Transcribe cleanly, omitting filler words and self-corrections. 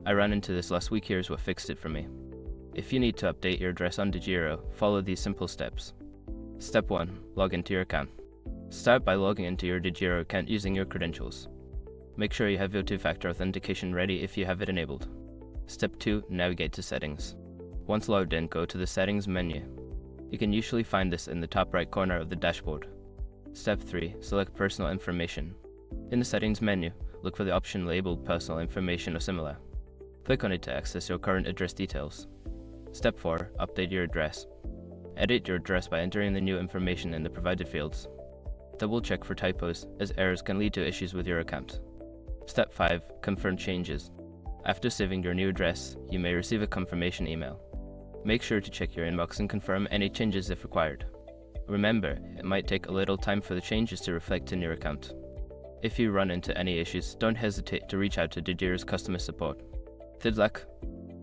I ran into this last week. Here's what fixed it for me. If you need to update your address on Degiro, follow these simple steps. Step 1. Log into your account. Start by logging into your Degiro account using your credentials. Make sure you have your two-factor authentication ready if you have it enabled. Step 2. Navigate to Settings. Once logged in, go to the Settings menu. You can usually find this in the top right corner of the dashboard. Step 3. Select Personal Information. In the Settings menu, look for the option labeled Personal Information or similar. Click on it to access your current address details. Step 4. Update your address. Edit your address by entering the new information in the provided fields. Double check for typos, as errors can lead to issues with your account. Step 5. Confirm changes. After saving your new address, you may receive a confirmation email. Make sure to check your inbox and confirm any changes if required. Remember, it might take a little time for the changes to reflect in your account. If you run into any issues, don't hesitate to reach out to Degiro's customer support. Good luck!